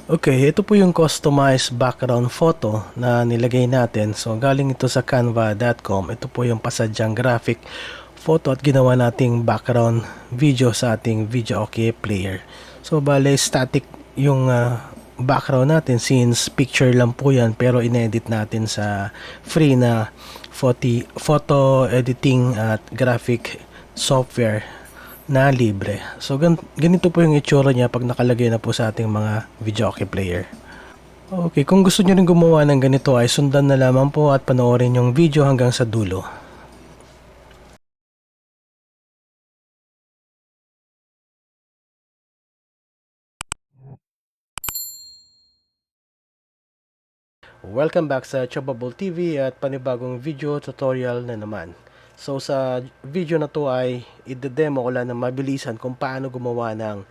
Okay, ito po yung customized background photo na nilagay natin. So, galing ito sa canva.com. Ito po yung pasadyang graphic photo at ginawa nating background video sa ating Videoke player. So, bale, static yung background natin since picture lang po yan pero inedit natin sa free na photo editing at graphic software na libre. So, ganito po yung itsura niya pag nakalagay na po sa ating mga Videoke player. Okay, kung gusto niyo rin gumawa ng ganito ay sundan na lamang po at panoorin yung video hanggang sa dulo. Welcome back sa Chubbable TV at panibagong video tutorial na naman. So sa video na to ay i-demo ko lang na mabilisan kung paano gumawa ng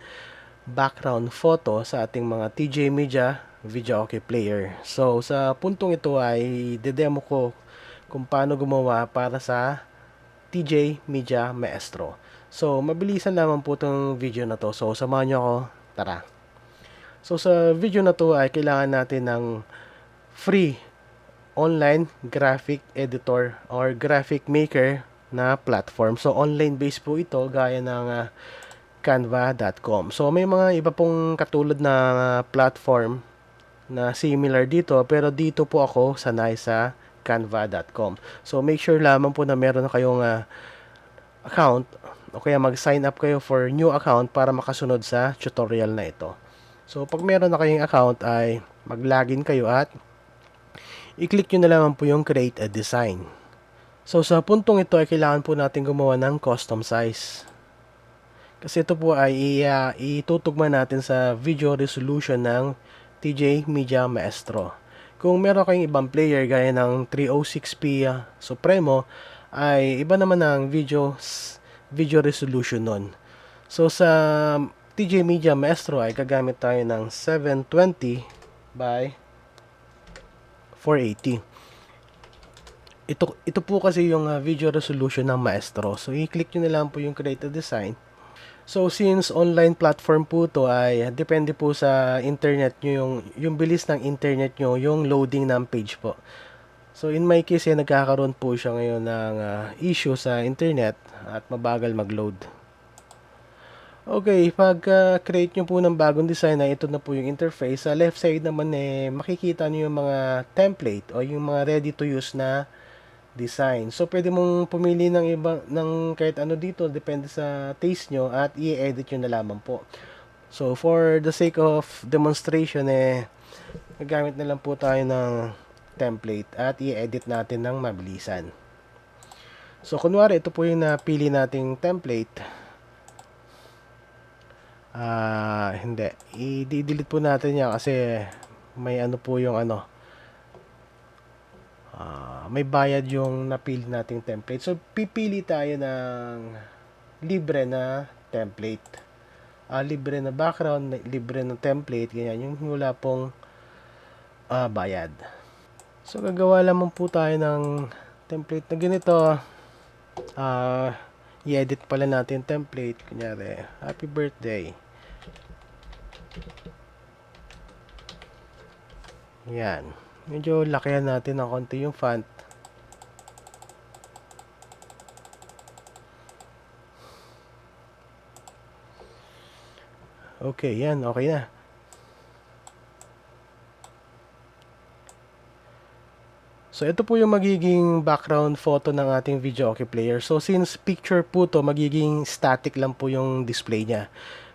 background photo sa ating mga tjmedia Videoke player. So sa puntong ito ay i-demo ko kung paano gumawa para sa tjmedia Maestro. So mabilisan lamang po itong video na to. So samahan nyo ako. Tara. So sa video na to ay kailangan natin ng free online graphic editor or graphic maker na platform. So, online-based po ito gaya ng canva.com. So, may mga iba pong katulad na platform na similar dito, pero dito po ako sanay sa canva.com. So, make sure lamang po na meron na kayong account o kaya mag-sign up kayo for new account para makasunod sa tutorial na ito. So, pag meron na kayong account ay mag-login kayo at i-click nyo na lamang po yung create a design. So sa puntong ito ay kailangan po natin gumawa ng custom size. Kasi ito po ay itutugma natin sa video resolution ng tjmedia Maestro. Kung meron kayong ibang player gaya ng 306p Supremo ay iba naman ang video resolution nun. So sa tjmedia Maestro ay gagamit tayo ng 720 by 480. Ito po kasi yung video resolution ng Maestro. So, i-click nyo na lang po yung create a design. So, since online platform po to ay depende po sa internet nyo, yung bilis ng internet nyo, yung loading ng page po. So, in my case, nagkakaroon po siya ngayon ng issue sa internet at mabagal mag-load. Okay, pag create nyo po ng bagong design na ito na po yung interface. Sa left side naman makikita nyo yung mga template o yung mga ready to use na design. So, pwede mong pumili ng iba, ng kahit ano dito, depende sa taste nyo at i-edit nyo na lamang po. So, for the sake of demonstration, gagamit na lang po tayo ng template at i-edit natin ng mabilisan. So, kunwari, ito po yung napili nating template. Hindi. I-delete po natin yan kasi may ano po yung may bayad yung napili nating template. So, pipili tayo ng libre na template. Libre na background, libre na template, ganyan. Yung wala pong bayad. So, gagawa lamang po tayo ng template na ganito. I-edit pala natin template. Kunyari, happy birthday. Yan. Medyo lakihan natin ng konti yung font. Okay, yan. Okay na. So, ito po yung magiging background photo ng ating Videoke player. So, since picture po to, magiging static lang po yung display niya.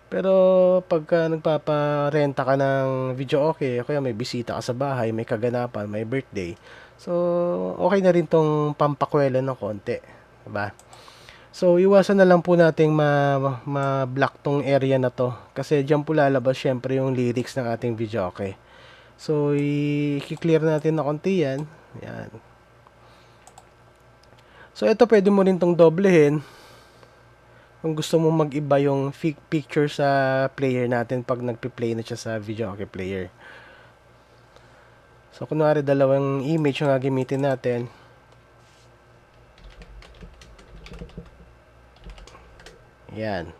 Pero, pagka nagpaparenta ka ng Videoke, kaya may bisita ka sa bahay, may kaganapan, may birthday. So, okay na rin tong pampakwela ng konti. Diba? So, iwasan na lang po nating ma-block tong area na to. Kasi dyan po lalabas syempre yung lyrics ng ating Videoke. So, i-clear natin na konti yan. Yan. So, ito pwede mo rin tong doblehin. Kung gusto mo mag-iba yung picture sa player natin pag nagpi-play na siya sa Videoke player. So, kunwari dalawang image yung gagamitin natin. Yan.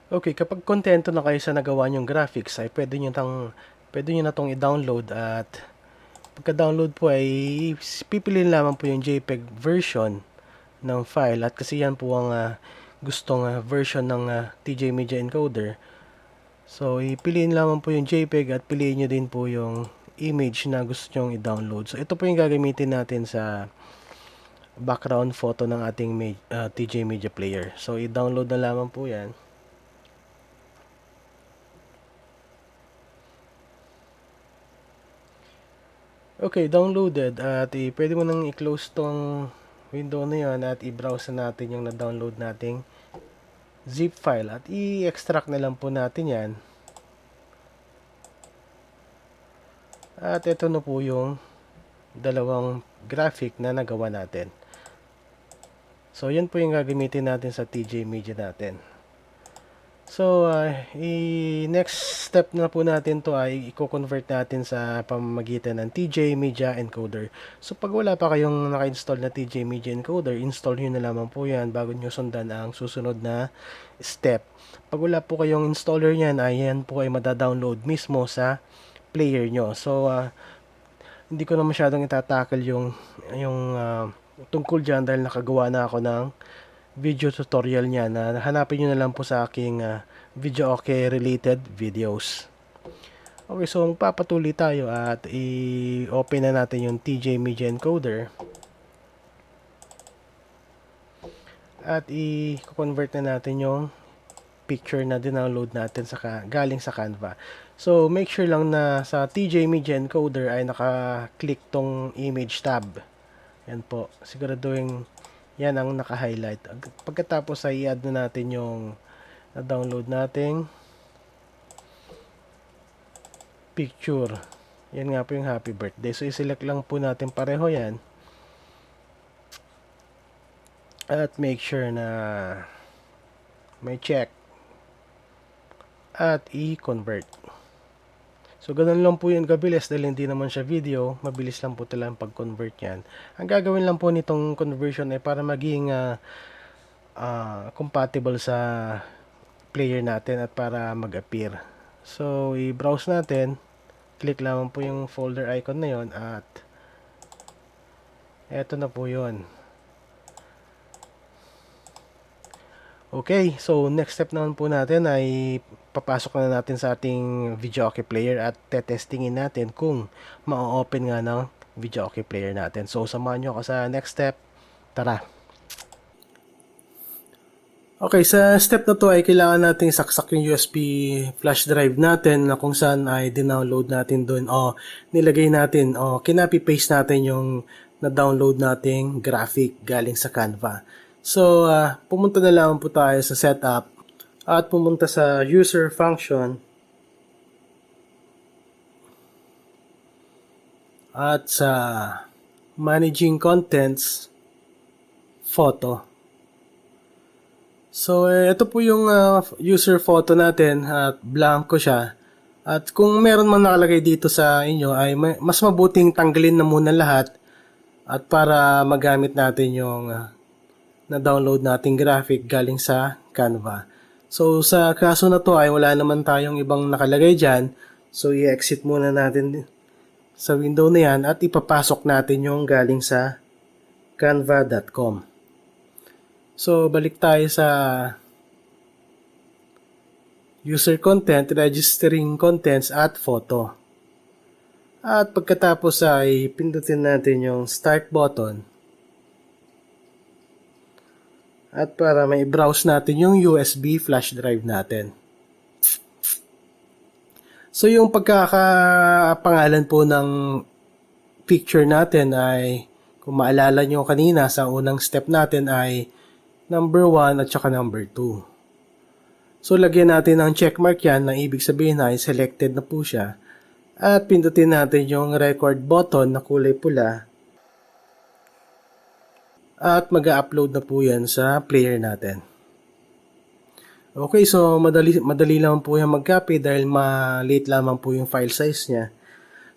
Okay, kapag kontento na kayo sa nagawa niyong graphics ay pwede niyo na 'tong i-download at pagka-download po ay pipiliin lamang po yung JPEG version ng file at kasi yan po ang gustong version ng tjmedia encoder. So, ipiliin lamang po yung JPEG at piliin nyo din po yung image na gusto nyong i-download. So, ito po yung gagamitin natin sa background photo ng ating tjmedia player. So, i-download na lamang po yan. Okay, downloaded at pwede mo nang i-close tong window na yan at i-browse na natin yung na-download nating zip file at i-extract na lang po natin yan. At ito na po yung dalawang graphic na nagawa natin. So, yan po yung gagamitin natin sa tjmedia natin. So, next step na po natin to ay i-convert natin sa pamamagitan ng tjmedia encoder. So, pag wala pa kayong naka-install na tjmedia encoder, install nyo na lamang po yan bago nyo sundan ang susunod na step. Pag wala po kayong installer yan, ay yan po ay madadownload mismo sa player nyo. So, hindi ko na masyadong itatakal yung tungkol dyan dahil nakagawa na ako ng video tutorial niya na hanapin nyo na lang po sa aking Videoke related videos. Okay, so magpapatuloy tayo at i-open na natin yung tjmedia encoder at i-convert na natin yung picture na dinownload natin galing sa Canva. So, make sure lang na sa tjmedia encoder ay naka-click tong image tab. Yan po. Siguraduhin yan ang naka-highlight. Pagkatapos ay i-add na natin yung na-download nating picture. Yan nga po yung happy birthday. So, i-select lang po natin pareho yan. At make sure na may check. At i-convert. So, ganun lang po yun kabilis dahil hindi naman siya video. Mabilis lang po talagang pag-convert yan. Ang gagawin lang po nitong conversion ay para maging compatible sa player natin at para mag-appear. So, i-browse natin. Click lamang po yung folder icon na yon at eto na po yun. Okay, so next step naman po natin ay papasok na natin sa ating Videoke player at tetestingin natin kung ma-open nga ng Videoke player natin. So, samahan nyo ako sa next step. Tara! Okay, sa step na to ay kailangan natin saksak yung USB flash drive natin na kung saan ay dinownload natin doon o nilagay natin o kinapi-paste natin yung na-download nating graphic galing sa Canva. So, pumunta na lang po tayo sa setup at pumunta sa user function at sa managing contents photo. So, ito po yung user photo natin at blanco siya. At kung meron man nakalagay dito sa inyo ay mas mabuting tanggalin na muna lahat at para magamit natin yung na-download nating graphic galing sa Canva. So, sa kaso na to ay wala naman tayong ibang nakalagay dyan. So, i-exit muna natin sa window na yan at ipapasok natin yung galing sa canva.com. So, balik tayo sa user content, registering contents at photo. At pagkatapos ay pindutin natin yung start button. At para may browse natin yung USB flash drive natin. So, yung pagkakapangalan po ng picture natin ay, kung maalala nyo kanina sa unang step natin ay number 1 at saka number 2. So, lagyan natin ng checkmark yan na ibig sabihin ay selected na po siya. At pindutin natin yung record button na kulay pula. At mag-upload na po yan sa player natin. Okay, so madali lang po yan mag-copy dahil maliit lamang po yung file size niya.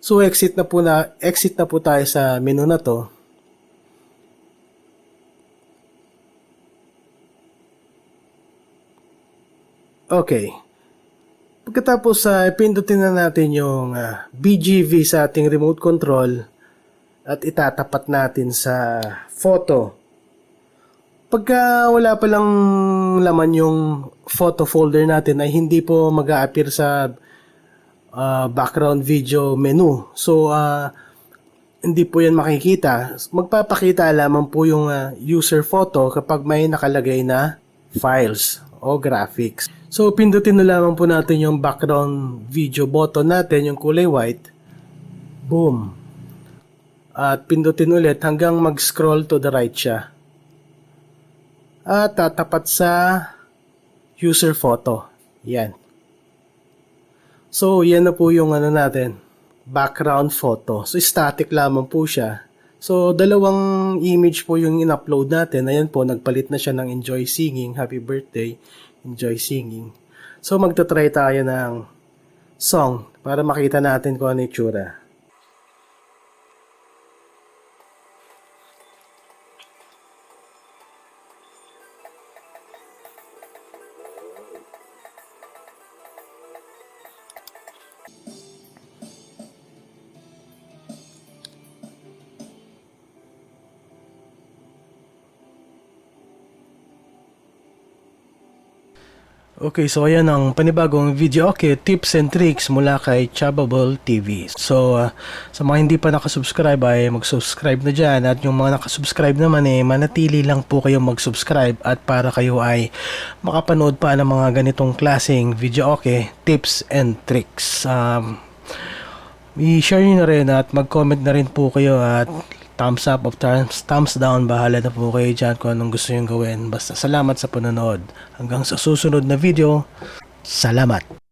So exit na po tayo sa menu na to. Okay. Pagkatapos pindutin na natin yung BGV sa ating remote control at itatapat natin sa photo. Pagka wala pa lang laman yung photo folder natin ay hindi po mag-a-appear sa background video menu. So, hindi po yan makikita. Magpapakita lamang po yung user photo kapag may nakalagay na files o graphics. So, pindutin na lamang po natin yung background video button natin, yung kulay white. Boom. At pindutin ulit hanggang mag-scroll to the right siya. At tatapat sa user photo. Yan. So, yan na po yung natin, background photo. So, static lamang po siya. So, dalawang image po yung in-upload natin. Ayan po, nagpalit na siya ng enjoy singing, happy birthday, enjoy singing. So, magta-try tayo ng song para makita natin kung ano yung itsura. Okay, so ayan ang panibagong Videoke tips and tricks mula kay Chubbable TV. So, sa mga hindi pa nakasubscribe ay mag-subscribe na dyan. At yung mga nakasubscribe naman manatili lang po kayo mag-subscribe at para kayo ay makapanood pa ng mga ganitong klaseng Videoke tips and tricks. I-share nyo na rin at mag-comment na rin po kayo at thumbs up or thumbs down, bahala na po kayo dyan kung anong gusto nyo gawin. Basta salamat sa panonood. Hanggang sa susunod na video, salamat!